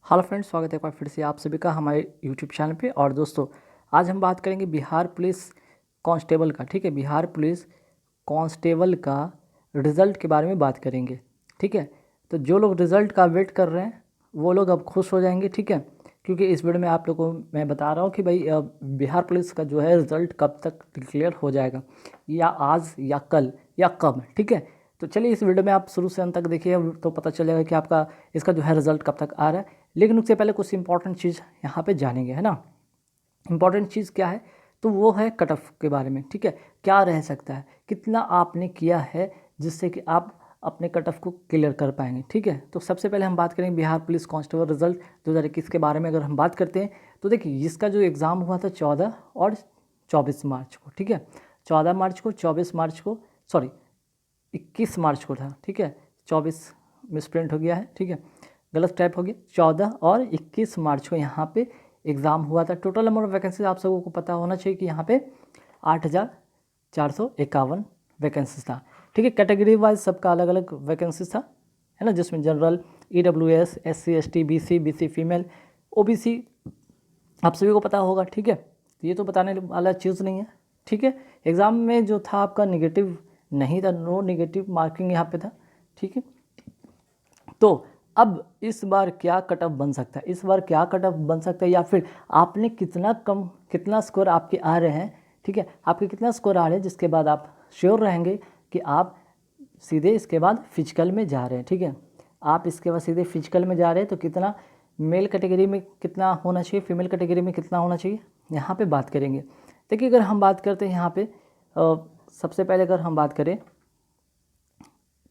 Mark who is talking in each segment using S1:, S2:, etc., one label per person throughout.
S1: Hello friends, स्वागत है एक बार फिर से आप सभी का हमारे यूट्यूब चैनल पे। और दोस्तों, आज हम बात करेंगे बिहार पुलिस कांस्टेबल का। ठीक है, बिहार पुलिस कांस्टेबल का रिज़ल्ट के बारे में बात करेंगे। ठीक है, तो जो लोग रिज़ल्ट का वेट कर रहे हैं वो लोग अब खुश हो जाएंगे। ठीक है, क्योंकि इस वीडियो में आप लोगों को मैं बता रहा हूँ कि भाई बिहार पुलिस का जो है रिज़ल्ट कब तक डिक्लेयर हो जाएगा, या आज या कल या कब। ठीक है, तो चलिए इस वीडियो में आप शुरू से अंत तक देखिए तो पता चल जाएगा कि आपका इसका जो है रिज़ल्ट कब तक आ रहा है। लेकिन उससे पहले कुछ इंपॉर्टेंट चीज़ यहाँ पे जानेंगे, है ना। इंपॉर्टेंट चीज़ क्या है, तो वो है कट ऑफ के बारे में। ठीक है, क्या रह सकता है, कितना आपने किया है जिससे कि आप अपने कट ऑफ को क्लियर कर पाएंगे। ठीक है, तो सबसे पहले हम बात करेंगे बिहार पुलिस कांस्टेबल रिजल्ट 2021 के बारे में। अगर हम बात करते हैं तो देखिए, इसका जो एग्ज़ाम हुआ था 14 और 24 मार्च को। ठीक है, 14 मार्च को, 24 मार्च को, सॉरी 21 मार्च को था। ठीक है, 24 मिसप्रिंट हो गया है। ठीक है, गलत टाइप हो गया। 14 और 21 मार्च को यहाँ पे एग्ज़ाम हुआ था। टोटल नंबर ऑफ वैकेंसीज आप सबको को पता होना चाहिए कि यहाँ पे 8,451 वैकेंसीज था। ठीक है, कैटेगरी वाइज सबका अलग अलग वैकेंसीज था, है ना, जिसमें general, EWS, SC ST, BC female, OBC आप सभी को पता होगा। ठीक है, तो ये तो बताने वाला चीज़ नहीं है। ठीक है, एग्ज़ाम में जो था आपका निगेटिव नहीं था, नो निगेटिव मार्किंग यहाँ पे था। ठीक है, तो अब इस बार क्या कट ऑफ बन सकता है, इस बार क्या कट ऑफ बन सकता है, या फिर आपने कितना स्कोर आपके आ रहे हैं। ठीक है, आपके कितना स्कोर आ रहे हैं जिसके बाद आप श्योर रहेंगे कि आप सीधे इसके बाद फिजिकल में जा रहे हैं। ठीक है, आप इसके बाद सीधे फिजिकल में जा रहे हैं तो कितना मेल कैटेगरी में कितना होना चाहिए, फीमेल कैटेगरी में कितना होना चाहिए, यहाँ पे बात करेंगे। देखिए, अगर हम बात करते हैं यहाँ पे सबसे पहले अगर हम बात करें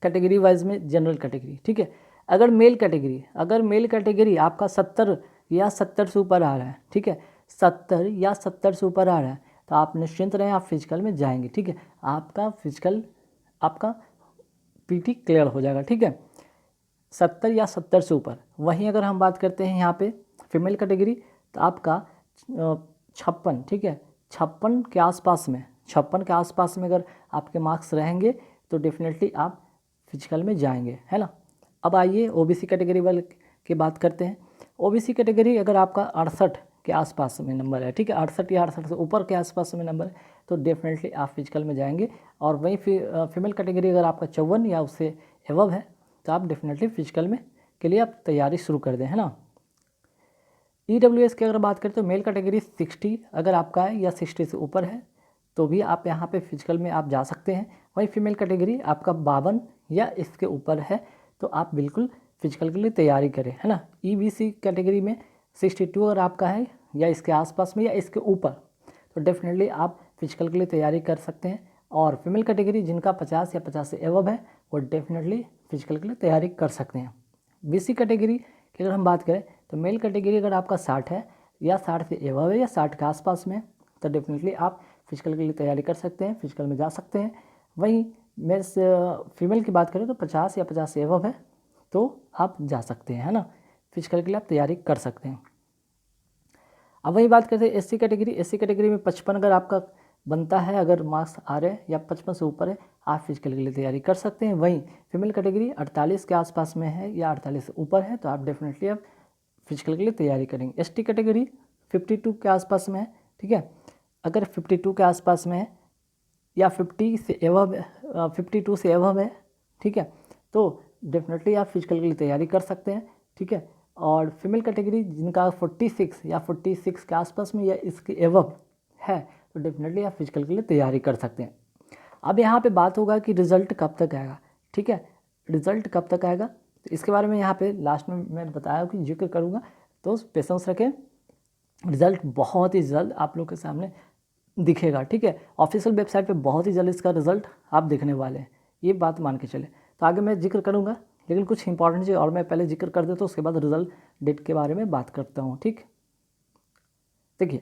S1: कैटेगरी वाइज में, जनरल कैटेगरी। ठीक है, अगर मेल कैटेगरी आपका 70 या 70 से ऊपर आ रहा है, ठीक है, 70 या 70 से ऊपर आ रहा है, तो आप निश्चिंत रहें, आप फिजिकल में जाएंगे। ठीक है, आपका फिजिकल, आपका PT क्लियर हो जाएगा। ठीक है, 70 या 70 से ऊपर। वहीं अगर हम बात करते हैं यहाँ पे फीमेल कैटेगरी, तो आपका 56, ठीक है, 56 के आसपास में अगर आपके मार्क्स रहेंगे तो डेफिनेटली आप फिजिकल में जाएंगे, है ना। अब आइए OBC कैटेगरी वाले की बात करते हैं। OBC कैटेगरी अगर आपका 68 के आसपास में नंबर है, ठीक है, 68 या 68 से ऊपर के आसपास में नंबर है, तो डेफिनेटली आप फिजिकल में जाएंगे। और वहीं फीमेल कैटेगरी अगर आपका 54 या उससे एबव है, तो आप डेफिनेटली फिजिकल में के लिए आप तैयारी शुरू कर दें, है ना। EWS की अगर बात करें तो मेल कैटेगरी 60 अगर आपका है या 60 से ऊपर है तो भी आप यहाँ पे फिजिकल में आप जा सकते हैं। वहीं फीमेल कैटेगरी आपका 52 या इसके ऊपर है तो आप बिल्कुल फिजिकल के लिए तैयारी करें, है ना। EBC कैटेगरी में 62 अगर आपका है या इसके आसपास में या इसके ऊपर, तो डेफिनेटली आप फिजिकल के लिए तैयारी कर सकते हैं। और फीमेल कैटेगरी जिनका 50 या 50 से एबव है वो डेफिनेटली फिजिकल के लिए तैयारी कर सकते हैं। BC कैटेगरी की अगर हम बात करें तो मेल कैटेगरी अगर आपका 60 है या 60 से एबव है या 60 के आसपास में, तो डेफिनेटली आप फिजिकल के लिए तैयारी कर सकते हैं, फिजिकल में जा सकते हैं। वहीं मैं फीमेल की बात करें तो 50 या 50 से एबव है तो आप जा सकते हैं, है ना, फिजिकल के लिए आप तैयारी कर सकते हैं। अब वही बात करते हैं SC कैटेगरी में 55 अगर आपका बनता है, अगर मार्क्स आ रहे हैं या 55 से ऊपर है, आप फिजिकल के लिए तैयारी कर सकते हैं। वहीं फीमेल कैटेगरी 48 के आसपास में है या 48 से ऊपर है तो आप डेफिनेटली आप फिजिकल के लिए तैयारी करेंगे। ST कैटेगरी 52 के आसपास में है, ठीक है, अगर 52 के आसपास में है या 50 से एबव 52 से एबव है, ठीक है, तो डेफिनेटली आप फिजिकल के लिए तैयारी कर सकते हैं। ठीक है, और फीमेल कैटेगरी जिनका 46 या 46 के आसपास में या इसके एबव है तो डेफिनेटली आप फिजिकल के लिए तैयारी कर सकते हैं। अब यहाँ पे बात होगा कि रिज़ल्ट कब तक आएगा। ठीक है, रिज़ल्ट कब तक आएगा तो इसके बारे में यहाँ पे लास्ट में मैं बताया कि जिक्र करूँगा, तो पेशेंस रखें, रिज़ल्ट बहुत ही जल्द आप लोग के सामने दिखेगा। ठीक है, ऑफिशियल वेबसाइट पे बहुत ही जल्द इसका रिज़ल्ट आप देखने वाले हैं, ये बात मान के चले। तो आगे मैं जिक्र करूँगा, लेकिन कुछ इंपॉर्टेंट चीज़ और मैं पहले जिक्र कर देता हूँ, उसके बाद रिज़ल्ट डेट के बारे में बात करता हूँ। ठीक, देखिए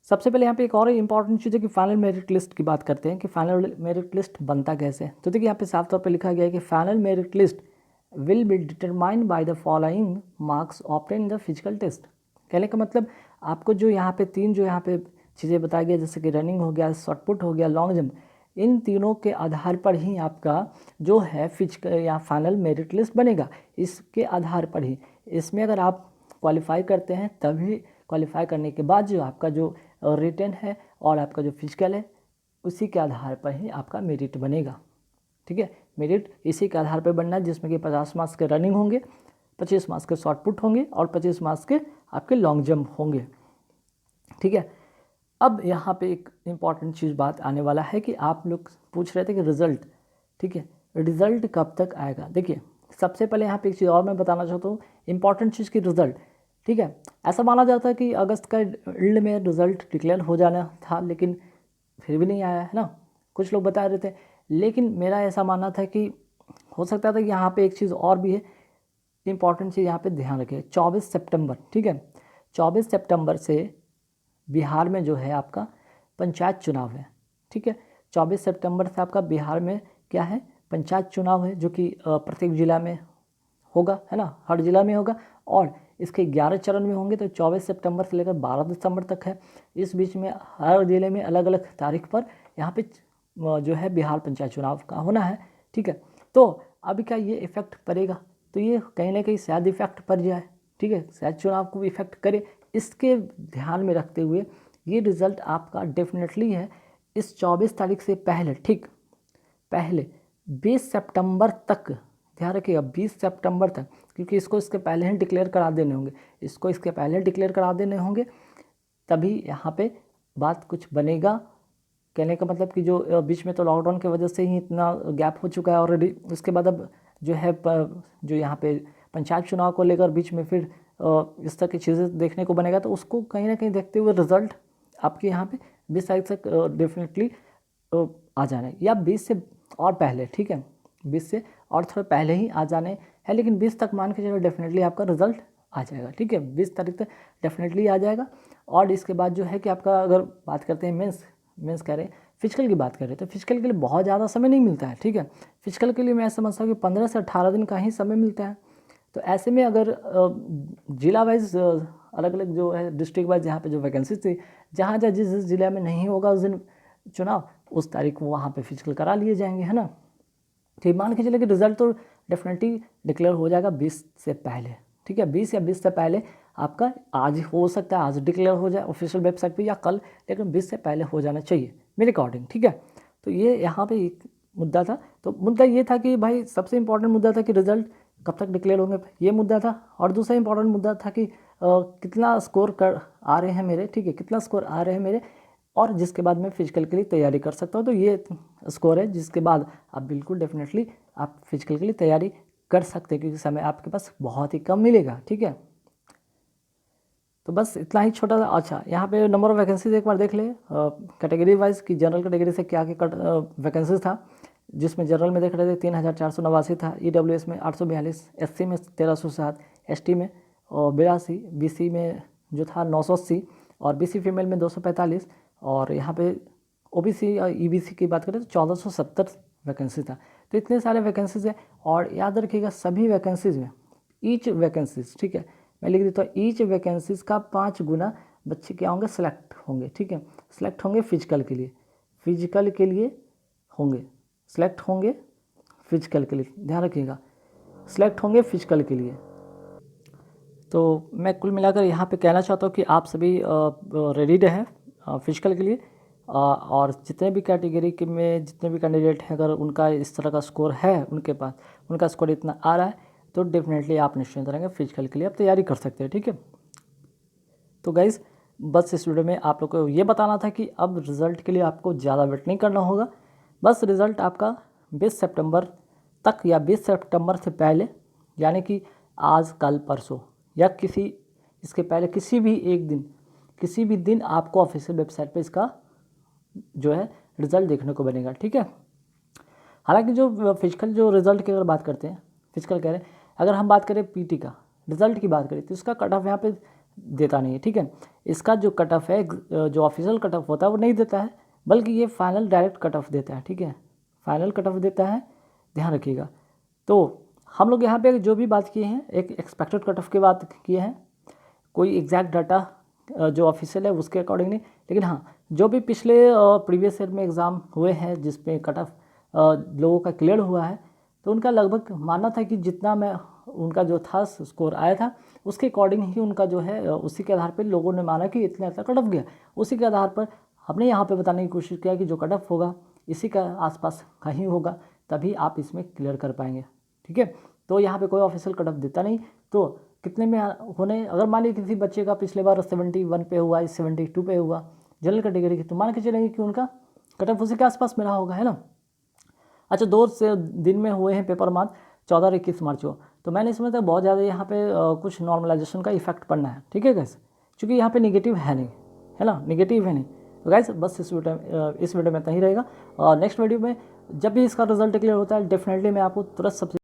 S1: सबसे पहले यहाँ पे एक और इंपॉर्टेंट चीज़ है कि फाइनल मेरिट लिस्ट की बात करते हैं कि फाइनल मेरिट लिस्ट बनता कैसे है। तो देखिए यहाँ पे साफ तौर पे लिखा गया है कि final merit list will be determined by the following marks obtain in the physical test. कहने का मतलब आपको जो यहाँ पे तीन जो यहाँ पे चीज़ें बताई गई, जैसे कि रनिंग हो गया, शॉटपुट हो गया, लॉन्ग जंप, इन तीनों के आधार पर ही आपका जो है फिजिकल या फाइनल मेरिट लिस्ट बनेगा। इसके आधार पर ही, इसमें अगर आप क्वालिफाई करते हैं, तभी क्वालिफाई करने के बाद जो आपका जो रिटन है और आपका जो फिजिकल है, उसी के आधार पर ही आपका मेरिट बनेगा। ठीक है, मेरिट इसी के आधार पर बनना है, जिसमें कि 50 मार्क्स के रनिंग होंगे, 25 मार्क्स के शॉर्ट पुट होंगे और 25 मार्क्स के आपके लॉन्ग जंप होंगे। ठीक है, अब यहाँ पे एक इम्पॉर्टेंट चीज़ बात आने वाला है कि आप लोग पूछ रहे थे कि रिज़ल्ट, ठीक है, रिज़ल्ट कब तक आएगा। देखिए, सबसे पहले यहाँ पे एक चीज़ और मैं बताना चाहता हूँ, इम्पॉर्टेंट चीज़ की रिज़ल्ट। ठीक है, ऐसा माना जाता है कि अगस्त का एंड में रिज़ल्ट डिक्लेयर हो जाना था, लेकिन फिर भी नहीं आया है ना, कुछ लोग बता रहे थे। लेकिन मेरा ऐसा मानना था कि हो सकता था कि यहाँ पे एक चीज़ और भी है, इम्पॉर्टेंट चीज़ यहाँ पे ध्यान रखिए, 24 सितंबर, ठीक है, 24 सितंबर से बिहार में जो है आपका पंचायत चुनाव है। ठीक है, 24 सितंबर से आपका बिहार में क्या है, पंचायत चुनाव है, जो कि प्रत्येक जिला में होगा, है ना, हर जिला में होगा, और इसके 11 चरण में होंगे। तो 24 सितंबर से लेकर 12 दिसंबर तक है। इस बीच में हर जिले में अलग अलग तारीख पर यहाँ पे जो है बिहार पंचायत चुनाव का होना है। ठीक है, तो अभी क्या ये इफेक्ट पड़ेगा, तो ये कहीं ना कहीं शायद इफेक्ट पड़ जाए। ठीक है, शायद चुनाव को इफेक्ट करे, इसके ध्यान में रखते हुए ये रिज़ल्ट आपका डेफिनेटली है इस 24 तारीख से पहले, ठीक, पहले 20 सितंबर तक, ध्यान रखिएगा 20 सितंबर तक, क्योंकि इसको इसके पहले ही डिक्लेयर करा देने होंगे, इसको इसके पहले डिक्लेयर करा देने होंगे, तभी यहाँ पे बात कुछ बनेगा। कहने का मतलब कि जो बीच में तो लॉकडाउन की वजह से ही इतना गैप हो चुका है ऑलरेडी, उसके बाद अब जो है जो यहाँ पे पंचायत चुनाव को लेकर बीच में फिर इस तरह की चीज़ें देखने को बनेगा, तो उसको कहीं ना कहीं देखते हुए रिज़ल्ट आपके यहाँ पे 20 तारीख तक डेफिनेटली आ जाने, या 20 से और पहले, ठीक है, 20 से और थोड़ा पहले ही आ जाने है, लेकिन 20 तक मान के चलो डेफिनेटली आपका रिज़ल्ट आ जाएगा। ठीक है, 20 तारीख तक डेफिनेटली आ जाएगा। और इसके बाद जो है कि आपका अगर बात करते हैं मेंस करें, फिजिकल की बात करें, तो फिजिकल के लिए बहुत ज़्यादा समय नहीं मिलता है। ठीक है, फिजिकल के लिए मैं समझता हूँ कि 15 से 18 दिन का ही समय मिलता है। तो ऐसे में अगर जिला वाइज अलग अलग जो है डिस्ट्रिक्ट वाइज जहाँ पे जो वैकेंसी थी, जहाँ जिस जिले में नहीं होगा उस दिन चुनाव, उस तारीख को वहाँ पे फिजिकल करा लिए जाएंगे, है ना। ठीक, मान के चले कि रिजल्ट तो डेफिनेटली डिक्लेयर हो जाएगा 20 से पहले। ठीक है, 20 या 20 से पहले आपका आज हो सकता है, आज डिक्लेयर हो जाए ऑफिशियल वेबसाइट पे, या कल, लेकिन 20 से पहले हो जाना चाहिए मेरे अकॉर्डिंग। ठीक है, तो ये यहाँ पे एक मुद्दा था। तो मुद्दा ये था कि भाई सबसे इंपॉर्टेंट मुद्दा था कि रिजल्ट कब तक डिक्लेयर होंगे, ये मुद्दा था। और दूसरा इंपॉर्टेंट मुद्दा था कि कितना स्कोर कर आ रहे हैं मेरे, ठीक है, कितना स्कोर आ रहे हैं मेरे, और जिसके बाद मैं फिजिकल के लिए तैयारी कर सकता हूँ। तो ये स्कोर है जिसके बाद आप बिल्कुल डेफिनेटली आप फिजिकल के लिए तैयारी कर सकते हैं, क्योंकि समय आपके पास बहुत ही कम मिलेगा। ठीक है, तो बस इतना ही छोटा सा। अच्छा, यहाँ पे नंबर ऑफ वैकेंसीज एक बार देख ले कैटेगरी वाइज कि जनरल कैटेगरी से क्या क्या वैकेंसीज था, जिसमें जनरल में देख रहे थे 3489 था, EWS में 842, SC में 1307, ST में 82, BC में जो था 980, और BC फीमेल में 245, और यहाँ पे OBC और EBC की बात करें तो 1470 वैकेंसी था। तो इतने सारे वैकेंसीज है, और याद रखिएगा सभी वैकेंसीज में ईच वैकेंसीज, ठीक है, मैं लिख देता हूँ, ईच वैकेंसीज का 5 गुना बच्चे क्या होंगे, सेलेक्ट होंगे। ठीक है, सेलेक्ट होंगे फिजिकल के लिए, फिजिकल के लिए होंगे, सेलेक्ट होंगे फिजिकल के लिए, ध्यान रखिएगा, सेलेक्ट होंगे फिजिकल के लिए। तो मैं कुल मिलाकर यहाँ पे कहना चाहता हूँ कि आप सभी रेडी रहें फिजिकल के लिए, और जितने भी कैटेगरी के में जितने भी कैंडिडेट हैं, अगर उनका इस तरह का स्कोर है, उनके पास उनका स्कोर इतना आ रहा है, तो डेफिनेटली आप निश्चिंत रहेंगे, फिजिकल के लिए आप तैयारी कर सकते हैं। ठीक है, तो गाइज़ बस इस वीडियो में आप लोग को ये बताना था कि अब रिज़ल्ट के लिए आपको ज़्यादा वेट नहीं करना होगा, बस रिज़ल्ट आपका 20 सितंबर तक या 20 सितंबर से पहले, यानी कि आज कल परसों या किसी इसके पहले किसी भी दिन आपको ऑफिशियल वेबसाइट पे इसका जो है रिज़ल्ट देखने को बनेगा। ठीक है, हालांकि जो फिजिकल जो रिज़ल्ट की अगर बात करते हैं, फिजिकल कह रहे हैं, अगर हम बात करें PT का रिज़ल्ट की बात करें, तो इसका कट ऑफ यहाँ पे देता नहीं है। ठीक है, इसका जो कट ऑफ है, जो ऑफिशियल कट ऑफ होता है वो नहीं देता है, बल्कि ये फाइनल डायरेक्ट कट ऑफ देता है। ठीक है, फाइनल कट ऑफ देता है, ध्यान रखिएगा। तो हम लोग यहाँ पे जो भी बात किए हैं, एक एक्सपेक्टेड कट ऑफ की बात किए हैं, कोई एग्जैक्ट डाटा जो ऑफिशियल है उसके अकॉर्डिंग नहीं, लेकिन हाँ जो भी पिछले प्रीवियस ईयर में एग्ज़ाम हुए हैं जिसमें कट ऑफ लोगों का क्लियर हुआ है, तो उनका लगभग मानना था कि जितना मैं उनका जो था स्कोर आया था उसके अकॉर्डिंग ही उनका जो है उसी के आधार पर लोगों ने माना कि इतना कट ऑफ गया। उसी के आधार पर हमने यहाँ पे बताने की कोशिश किया कि जो कट ऑफ होगा इसी का आसपास कहीं होगा, तभी आप इसमें क्लियर कर पाएंगे। ठीक है, तो यहाँ पे कोई ऑफिशियल कट ऑफ देता नहीं। तो कितने में होने, अगर मान लीजिए किसी बच्चे का पिछले बार 71 पे हुआ, 72 पे हुआ जनरल कैटेगरी की, तो मान के चलेंगे कि उनका कट ऑफ उसी के आसपास में रहा होगा, है ना। अच्छा, 2 से दिन में हुए हैं पेपर मार्क 14 और 21 मार्च को, तो मैंने इसमें तो बहुत ज़्यादा यहाँ पे कुछ नॉर्मलाइजेशन का इफेक्ट पड़ना है। ठीक है गैस, क्योंकि यहाँ पे नेगेटिव है नहीं, है ना, नेगेटिव है नहीं। तो गैस बस इस वीडियो में इतना ही रहेगा, और नेक्स्ट वीडियो में जब भी इसका रिजल्ट क्लियर होता है डेफिनेटली मैं आपको तुरंत सबसे